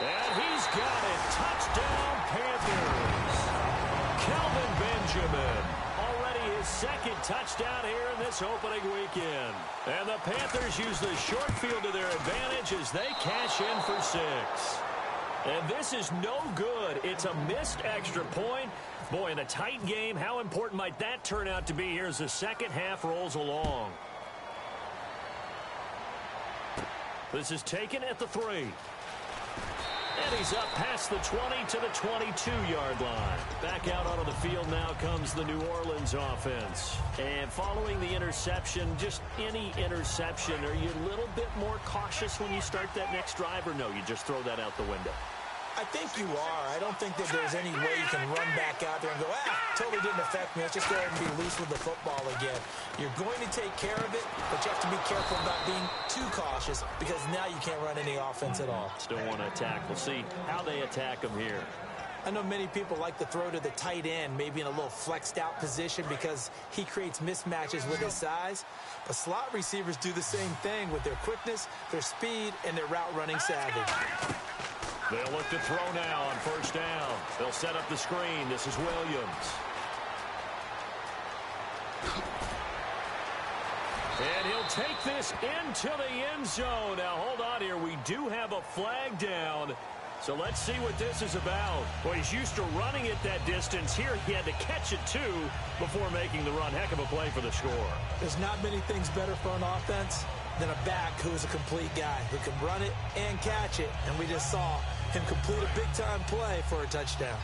And he's got it. Touchdown, Panthers. Kelvin Benjamin. Already his 2nd touchdown here in this opening weekend. And the Panthers use the short field to their advantage as they cash in for 6. And this is no good. It's a missed extra point. Boy, in a tight game, how important might that turn out to be here as the second half rolls along? This is taken at the 3. And he's up past the 20 to the 22-yard line. Back out onto the field now comes the New Orleans offense. And following the interception, just any interception, are you a little bit more cautious when you start that next drive, or no, you just throw that out the window? I think you are. I don't think that there's any way you can run back out there and go, totally didn't affect me. Let's just go ahead and be loose with the football again. You're going to take care of it, but you have to be careful about being too cautious because now you can't run any offense at all. Still want to attack. We'll see how they attack him here. I know many people like to throw to the tight end, maybe in a little flexed out position because he creates mismatches with his size. But slot receivers do the same thing with their quickness, their speed, and their route running savvy. They'll look to throw now on 1st down. They'll set up the screen. This is Williams. And he'll take this into the end zone. Now, hold on here. We do have a flag down. So let's see what this is about. Well, he's used to running it that distance. Here he had to catch it, too, before making the run. Heck of a play for the score. There's not many things better for an offense than a back who is a complete guy who can run it and catch it. And we just saw him complete a big-time play for a touchdown.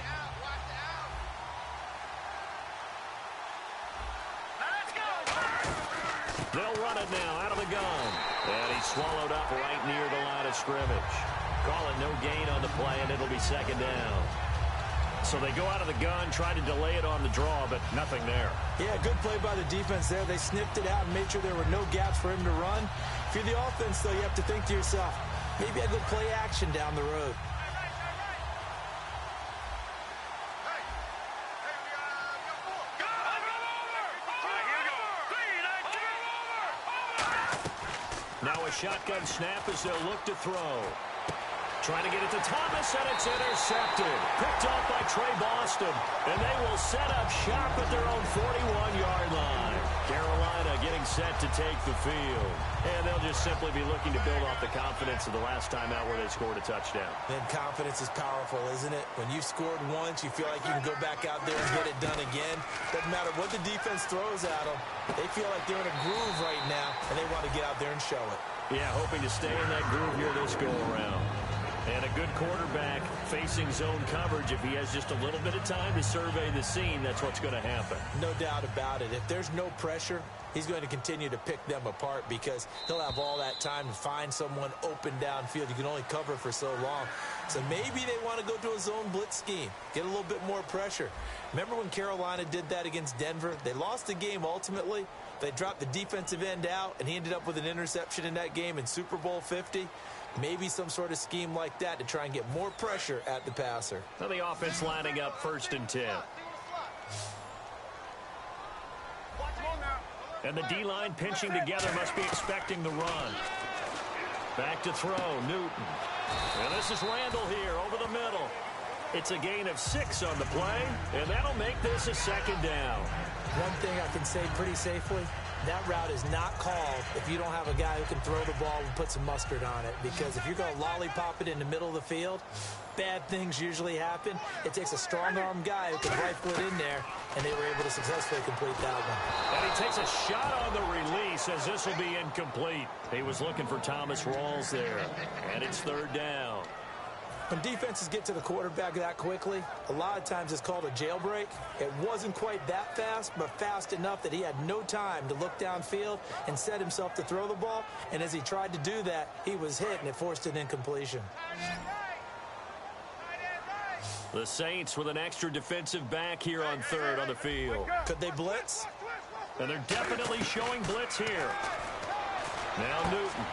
They'll run it now out of the gun. And he's swallowed up right near the line of scrimmage. Call it no gain on the play, and it'll be 2nd down. So they go out of the gun, try to delay it on the draw, but nothing there. Yeah, good play by the defense there. They sniffed it out and made sure there were no gaps for him to run. If you're the offense, though, you have to think to yourself, maybe I go play action down the road. Now a shotgun snap as they'll look to throw. Trying to get it to Thomas, and it's intercepted. Picked off by Trey Boston. And they will set up shop at their own 41-yard line. Carolina getting set to take the field. And they'll just simply be looking to build off the confidence of the last time out where they scored a touchdown. Then confidence is powerful, isn't it? When you've scored once, you feel like you can go back out there and get it done again. Doesn't matter what the defense throws at them. They feel like they're in a groove right now, and they want to get out there and show it. Yeah, hoping to stay in that groove here this go-around. And a good quarterback facing zone coverage. If he has just a little bit of time to survey the scene, that's what's going to happen. No doubt about it. If there's no pressure, he's going to continue to pick them apart because he'll have all that time to find someone open downfield. You can only cover for so long. So maybe they want to go to a zone blitz scheme, get a little bit more pressure. Remember when Carolina did that against Denver? They lost the game ultimately, They dropped the defensive end out, and he ended up with an interception in that game in Super Bowl 50. Maybe some sort of scheme like that to try and get more pressure at the passer. Now the offense lining up 1st and 10. And the D-line pinching together must be expecting the run. Back to throw, Newton. And this is Randall here over the middle. It's a gain of 6 on the play, and that'll make this a 2nd down. One thing I can say pretty safely, that route is not called if you don't have a guy who can throw the ball and put some mustard on it. Because if you're going to lollipop it in the middle of the field, bad things usually happen. It takes a strong-arm guy who can rifle it in there, and they were able to successfully complete that one. And he takes a shot on the release as this will be incomplete. He was looking for Thomas Rawls there, and it's 3rd down. When defenses get to the quarterback that quickly, a lot of times it's called a jailbreak. It wasn't quite that fast, but fast enough that he had no time to look downfield and set himself to throw the ball. And as he tried to do that, he was hit, and it forced an incompletion. The Saints with an extra defensive back here on 3rd on the field. Could they blitz? And they're definitely showing blitz here. Now Newton.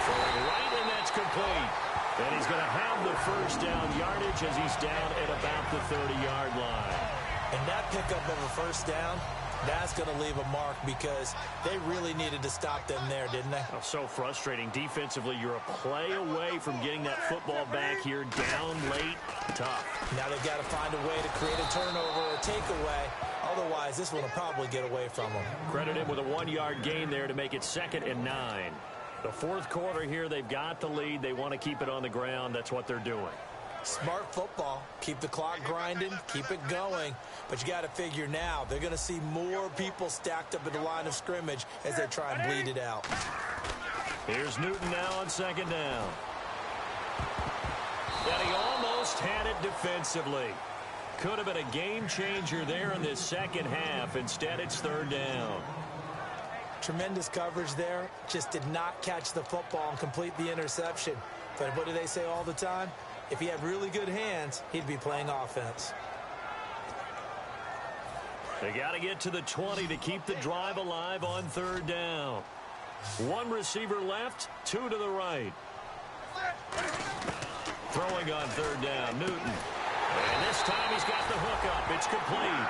Throwing right, and that's complete. And he's going to have the 1st down yardage as he's down at about the 30-yard line. And that pickup of a 1st down, that's going to leave a mark because they really needed to stop them there, didn't they? Oh, so frustrating. Defensively, you're a play away from getting that football back here down late. Tough. Now they've got to find a way to create a turnover or takeaway. Otherwise, this one will probably get away from them. Credit him with a 1-yard gain there to make it 2nd and 9. The 4th quarter here, they've got the lead. They want to keep it on the ground. That's what they're doing. Smart football. Keep the clock grinding. Keep it going. But you got to figure now, they're going to see more people stacked up at the line of scrimmage as they try and bleed it out. Here's Newton now on 2nd down. And he almost had it defensively. Could have been a game changer there in this 2nd half. Instead, it's 3rd down. Tremendous coverage there. Just did not catch the football and complete the interception. But what do they say all the time? If he had really good hands, he'd be playing offense. They got to get to the 20 to keep the drive alive on 3rd down. 1 receiver left, 2 to the right. Throwing on 3rd down, Newton. And this time he's got the hook up. It's complete.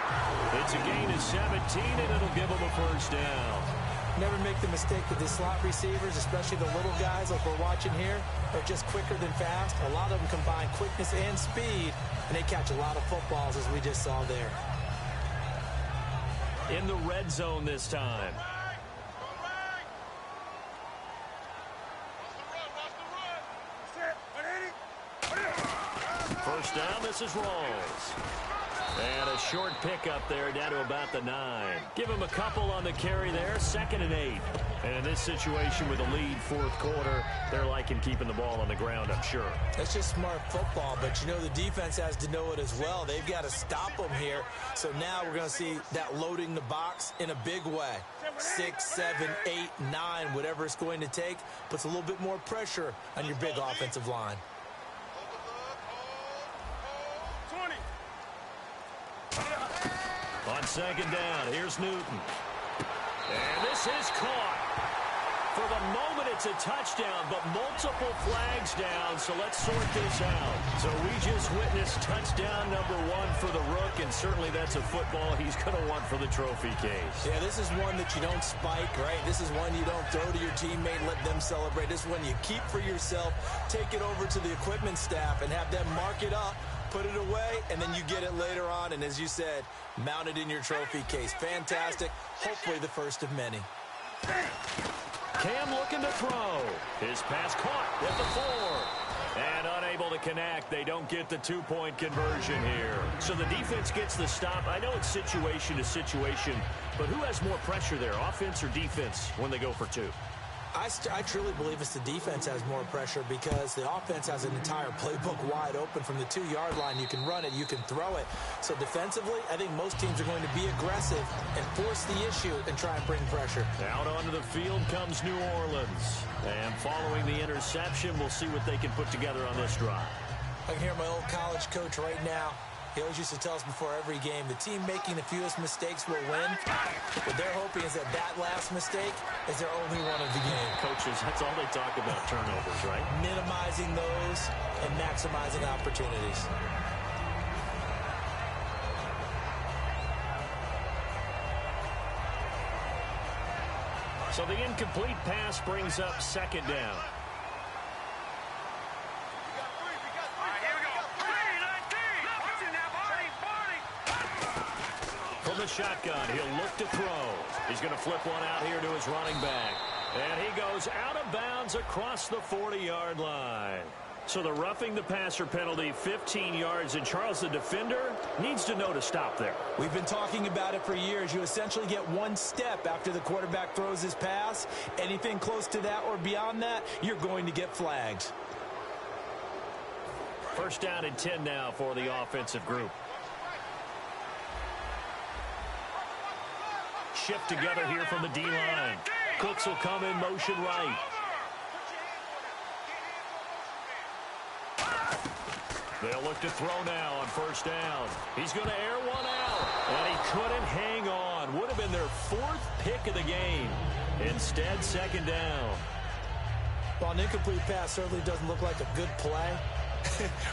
It's a gain of 17, and it'll give him a 1st down. Never make the mistake with the slot receivers, especially the little guys like we're watching here, are just quicker than fast. A lot of them combine quickness and speed, and they catch a lot of footballs, as we just saw there. In the red zone this time. First down, this is Rawls. And a short pickup there down to about the 9. Give him a couple on the carry there, 2nd and 8. And in this situation with a lead 4th quarter, they're liking keeping the ball on the ground, I'm sure. That's just smart football, but you know the defense has to know it as well. They've got to stop them here. So now we're going to see that loading the box in a big way. 6, 7, 8, 9, whatever it's going to take, puts a little bit more pressure on your big offensive line. On 2nd down, here's Newton. And this is caught. For the moment, it's a touchdown, but multiple flags down, so let's sort this out. So we just witnessed touchdown number 1 for the Rook, and certainly that's a football he's going to want for the trophy case. Yeah, this is one that you don't spike, right? This is one you don't throw to your teammate and let them celebrate. This is one you keep for yourself, take it over to the equipment staff, and have them mark it up, put it away, and then you get it later on, and as you said, mount it in your trophy case. Fantastic. Hopefully the first of many. Cam looking to throw. His pass caught at the 4. And unable to connect. They don't get the 2-point conversion here. So the defense gets the stop. I know it's situation to situation, but who has more pressure there, offense or defense, when they go for 2? I truly believe it's the defense has more pressure because the offense has an entire playbook wide open from the 2-yard line. You can run it, you can throw it. So defensively, I think most teams are going to be aggressive and force the issue and try and bring pressure. Out onto the field comes New Orleans. And following the interception, we'll see what they can put together on this drive. I can hear my old college coach right now. He always used to tell us before every game, the team making the fewest mistakes will win. What they're hoping is that last mistake is their only one of the game. Coaches, that's all they talk about, turnovers, right? Minimizing those and maximizing opportunities. So the incomplete pass brings up second down. From the shotgun, he'll look to throw. He's going to flip one out here to his running back. And he goes out of bounds across the 40-yard line. So the roughing the passer penalty, 15 yards, and Charles, the defender, needs to know to stop there. We've been talking about it for years. You essentially get one step after the quarterback throws his pass. Anything close to that or beyond that, you're going to get flagged. First down and 10 now for the offensive group. Shift together here from the D-line. Cooks will come in motion right. They'll look to throw now on first down. He's going to air one out, and he couldn't hang on. Would have been their fourth pick of the game. Instead, second down. Well, an incomplete pass certainly doesn't look like a good play.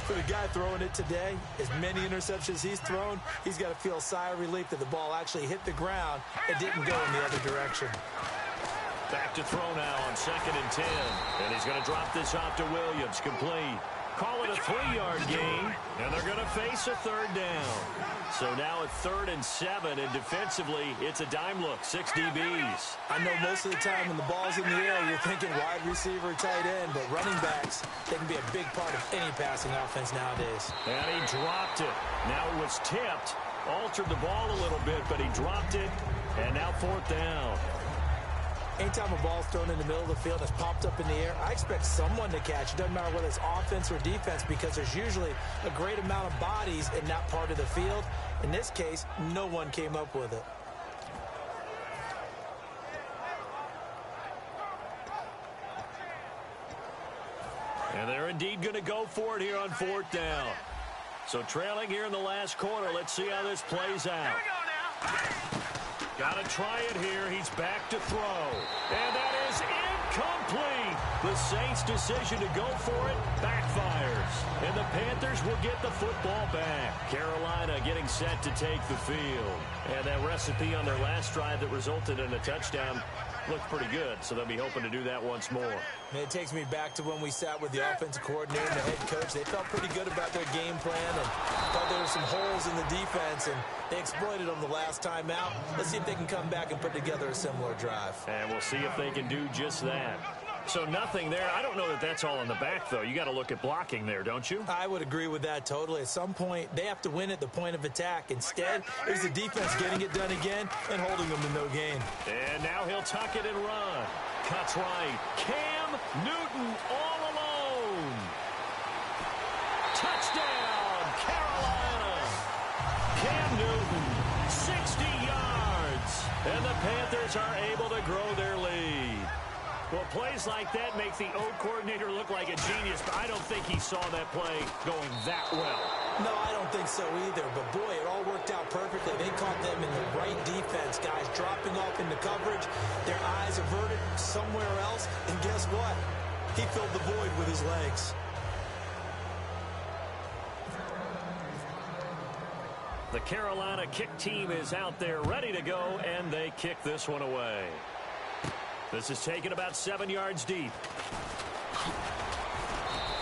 For the guy throwing it today, as many interceptions he's thrown, he's got to feel a sigh of relief that the ball actually hit the ground and didn't go in the other direction. Back to throw now on second and 10. And he's going to drop this off to Williams. Complete. Call it a 3-yard gain, and they're going to face a third down. So now it's 3rd and 7, and defensively, it's a dime look, 6 DBs. I know most of the time when the ball's in the air, you're thinking wide receiver, tight end, but running backs, they can be a big part of any passing offense nowadays. And he dropped it. Now it was tipped, altered the ball a little bit, but he dropped it, and now 4th down. Anytime a ball's thrown in the middle of the field that's popped up in the air, I expect someone to catch it. Doesn't matter whether it's offense or defense, because there's usually a great amount of bodies in that part of the field. In this case, no one came up with it. And they're indeed going to go for it here on 4th down. So trailing here in the last quarter, let's see how this plays out. Got to try it here. He's back to throw. And that is incomplete. The Saints' decision to go for it backfires. And the Panthers will get the football back. Carolina getting set to take the field. And that recipe on their last drive that resulted in a touchdown looked pretty good, so they'll be hoping to do that once more. And it takes me back to when we sat with the offensive coordinator and the head coach. They felt pretty good about their game plan and thought there were some holes in the defense, and they exploited them the last time out. Let's see if they can come back and put together a similar drive. And we'll see if they can do just that. So nothing there. I don't know that that's all in the back, though. You got to look at blocking there, don't you? I would agree with that totally. At some point, they have to win at the point of attack. Instead, it was the defense getting it done again and holding them to no gain. And now he'll tuck it and run. Cuts right. Cam Newton all alone. Touchdown, Carolina. Cam Newton, 60 yards. And the Panthers are able to grow their lead. Well, plays like that make the O coordinator look like a genius, but I don't think he saw that play going that well. No, I don't think so either. But, boy, it all worked out perfectly. They caught them in the right defense. Guys dropping off into coverage, their eyes averted somewhere else. And guess what? He filled the void with his legs. The Carolina kick team is out there ready to go, and they kick this one away. This is taken about 7 yards deep.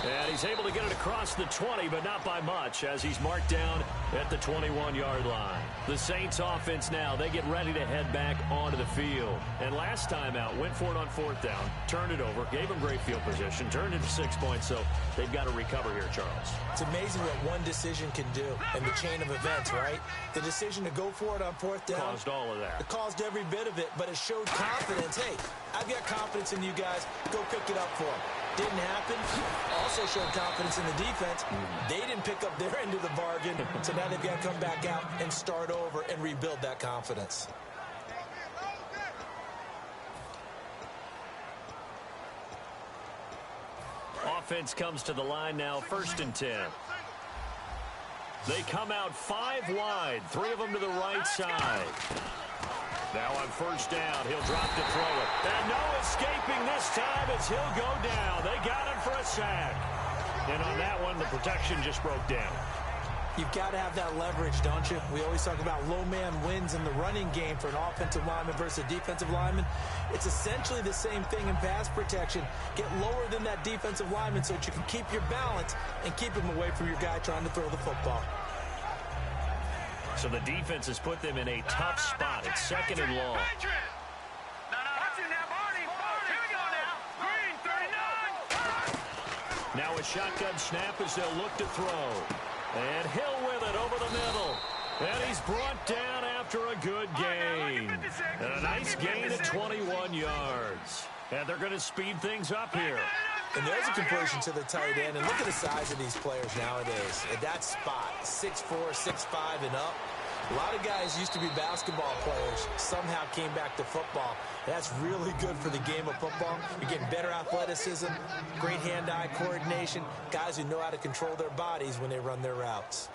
And he's able to get it across the 20, but not by much, as he's marked down at the 21-yard line. The Saints offense now, they get ready to head back onto the field. And last time out, went for it on 4th down, turned it over, gave them great field position, turned it to 6 points, so they've got to recover here, Charles. It's amazing what one decision can do in the chain of events, right? The decision to go for it on 4th down. Caused all of that. It caused every bit of it, but it showed confidence. Hey, I've got confidence in you guys. Go pick it up for them. Didn't happen. Also showed confidence in the defense. They didn't pick up their end of the bargain, so now they've got to come back out and start over and rebuild that confidence. Offense comes to the line now, 1st and 10. They come out 5 wide, 3 of them to the right side. Now on first down, he'll drop to throw it. And no escaping this time as he'll go down. They got him for a sack. And on that one, the protection just broke down. You've got to have that leverage, don't you? We always talk about low man wins in the running game for an offensive lineman versus a defensive lineman. It's essentially the same thing in pass protection. Get lower than that defensive lineman so that you can keep your balance and keep him away from your guy trying to throw the football. So the defense has put them in a tough spot. It's 2nd and long. Now a shotgun snap as they'll look to throw. And Hill with it over the middle. And he's brought down after a good gain. And a nice gain of 21 yards. And they're going to speed things up here. And there's a completion to the tight end. And look at the size of these players nowadays. At that spot, 6'4", 6'5", and up. A lot of guys used to be basketball players, somehow came back to football. That's really good for the game of football. You're getting better athleticism, great hand-eye coordination, guys who know how to control their bodies when they run their routes.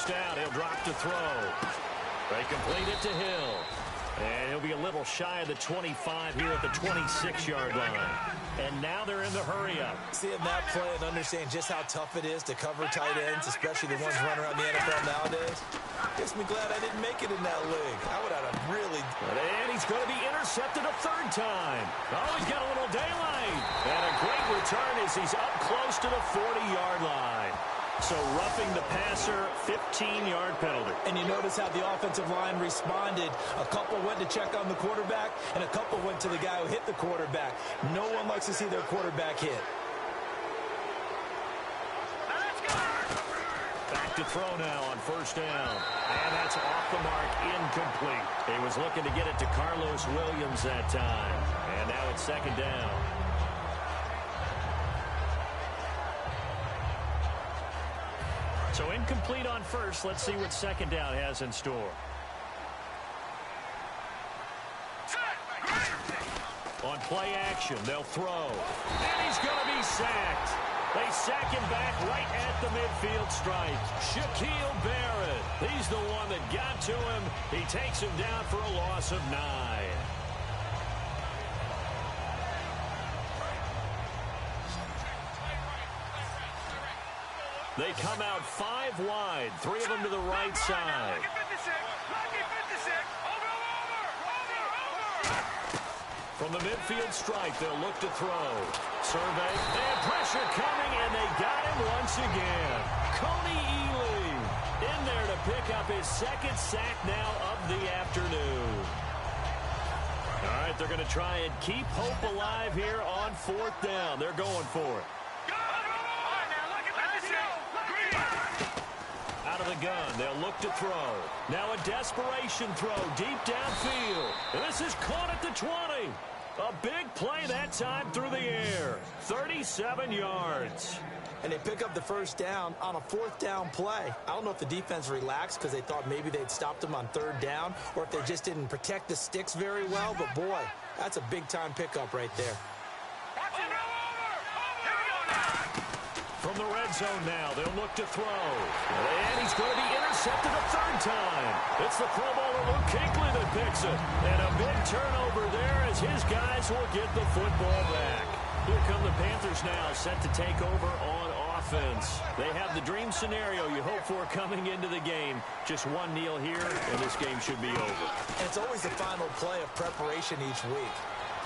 Down, he'll drop to throw. They complete it to Hill. And he'll be a little shy of the 25 here at the 26-yard line. And now they're in the hurry-up. Seeing that play and understand just how tough it is to cover tight ends, especially the ones running around the NFL nowadays, makes me glad I didn't make it in that league. I would have really... And he's going to be intercepted a 3rd time. Oh, he's got a little daylight. And a great return as he's up close to the 40-yard line. So roughing the passer, 15-yard penalty. And you notice how the offensive line responded. A couple went to check on the quarterback, and a couple went to the guy who hit the quarterback. No one likes to see their quarterback hit. Back to throw now on first down. And that's off the mark, incomplete. He was looking to get it to Carlos Williams that time. And now it's 2nd down. So incomplete on first. Let's see what 2nd down has in store. On play action, they'll throw. And he's going to be sacked. They sack him back right at the midfield stripe. Shaquille Barrett. He's the one that got to him. He takes him down for a loss of 9. They come out 5 wide, 3 of them to the right side. From the midfield stripe, they'll look to throw. Survey, and pressure coming, and they got him once again. Coney Ely in there to pick up his 2nd sack now of the afternoon. All right, they're going to try and keep hope alive here on 4th down. They're going for it. Out of the gun, they'll look to throw. Now a desperation throw deep downfield. And this is caught at the 20. A big play that time through the air. 37 yards. And they pick up the 1st down on a 4th down play. I don't know if the defense relaxed because they thought maybe they'd stopped them on 3rd down or if they just didn't protect the sticks very well. But, boy, that's a big-time pickup right there. From the red zone now, they'll look to throw. And he's going to be intercepted a 3rd time. It's the Pro Bowler Luke Kuechly that picks it. And a big turnover there as his guys will get the football back. Here come the Panthers now, set to take over on offense. They have the dream scenario you hope for coming into the game. Just one kneel here, and this game should be over. And it's always the final play of preparation each week.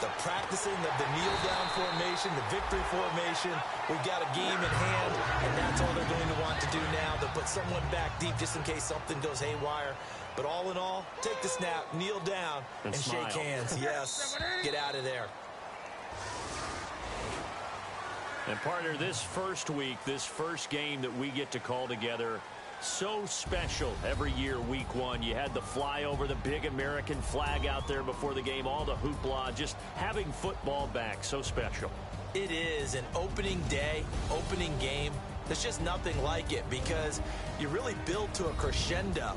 The practicing of the kneel-down formation, the victory formation. We've got a game in hand, and that's all they're going to want to do now. They'll put someone back deep just in case something goes haywire. But all in all, take the snap, kneel down, and shake hands. Yes, get out of there. And partner, this first week, this first game that we get to call together, So special every year, week one. You had the fly over the big American flag out there before the game, all the hoopla, just having football back, so special. It is an opening day, opening game. There's just nothing like it because you really build to a crescendo.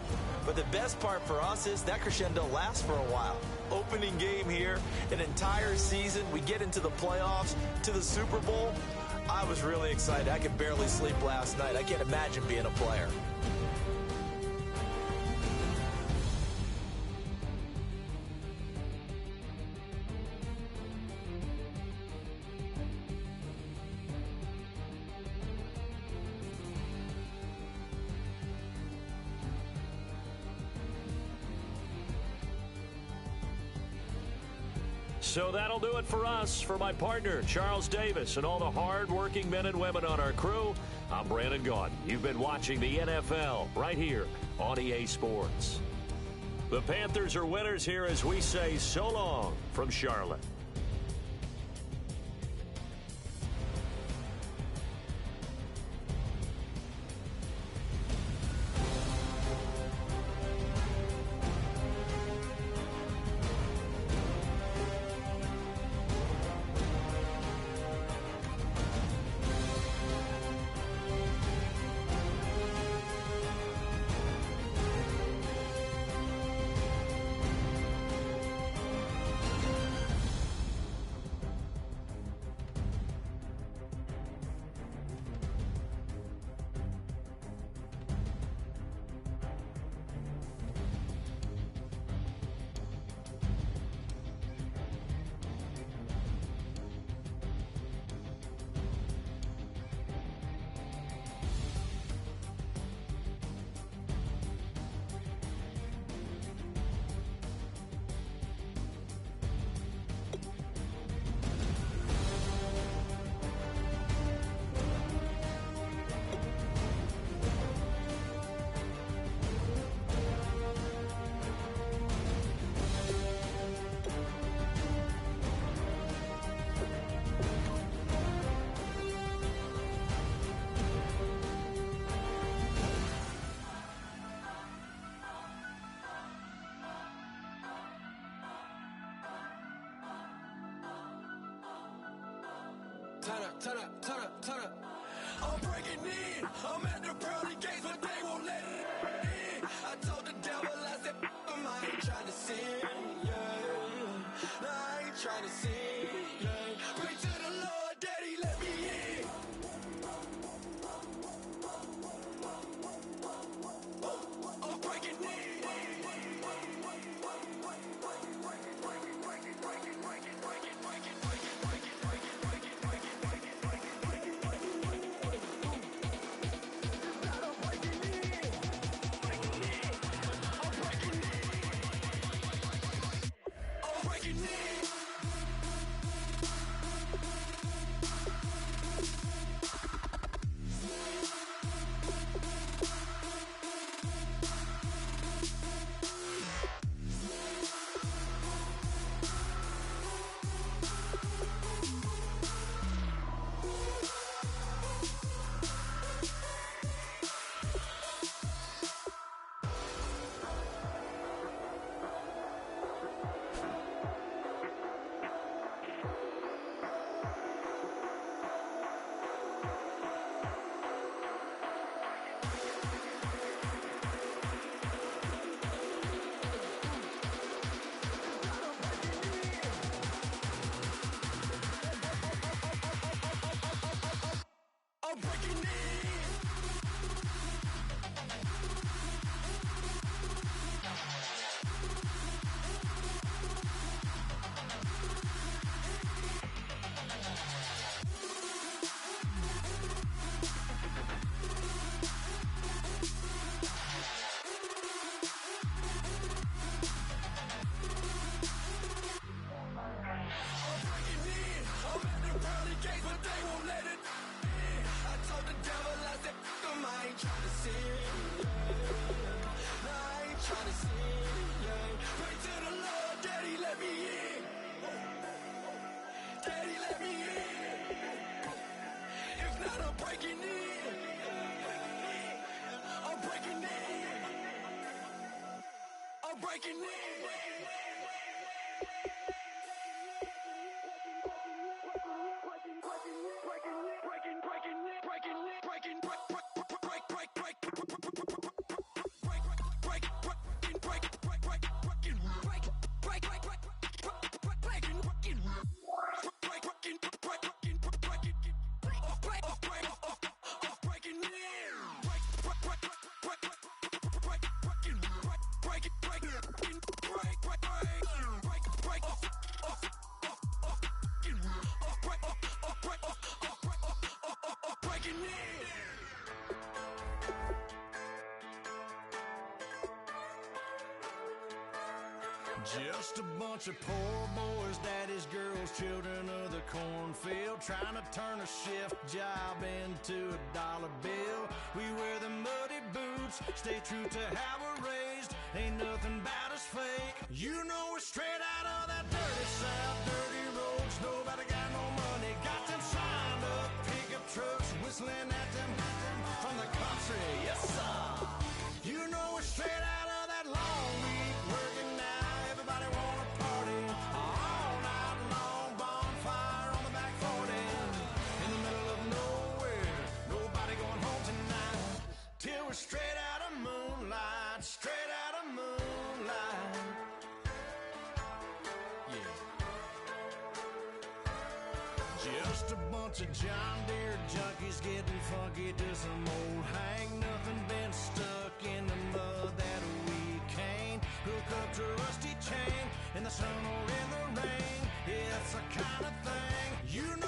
But the best part for us is that crescendo lasts for a while. Opening game here, an entire season. We get into the playoffs, to the Super Bowl. I was really excited. I could barely sleep last night. I can't imagine being a player. So that'll do it for us. For my partner, Charles Davis, and all the hard-working men and women on our crew, I'm Brandon Gaudin. You've been watching the NFL right here on EA Sports. The Panthers are winners here as we say so long from Charlotte. Turn up. I'm breaking in. I'm at the pearly gates, but they won't let it in. I told the devil, I said, I ain't trying to sin, yeah. No, I ain't trying to sin, yeah. Pray to the Lord, Daddy, let me in. I'm breaking in. breaking in. Just a bunch of poor boys, daddies, girls, children of the cornfield, trying to turn a shift job into a dollar bill. We wear the muddy boots, stay true to how we're raised. Ain't nothing about us fake. You know we're straight out of that dirty south, dirty roads. Nobody got no money, got them signed up pickup trucks, whistling at them from the country. Yes, sir. You know we're straight out of that long week working now. Everybody wanna party all night long, bonfire on the back 40 in the middle of nowhere. Nobody going home tonight till we're straight out of moonlight, straight out of moonlight. Yeah. Just a bunch of John Deere junkies getting funky to some old hang. Nothing been stuck in the mud that we can't hook up to a rusty chain in the sun or in the rain. It's the kind of thing you know.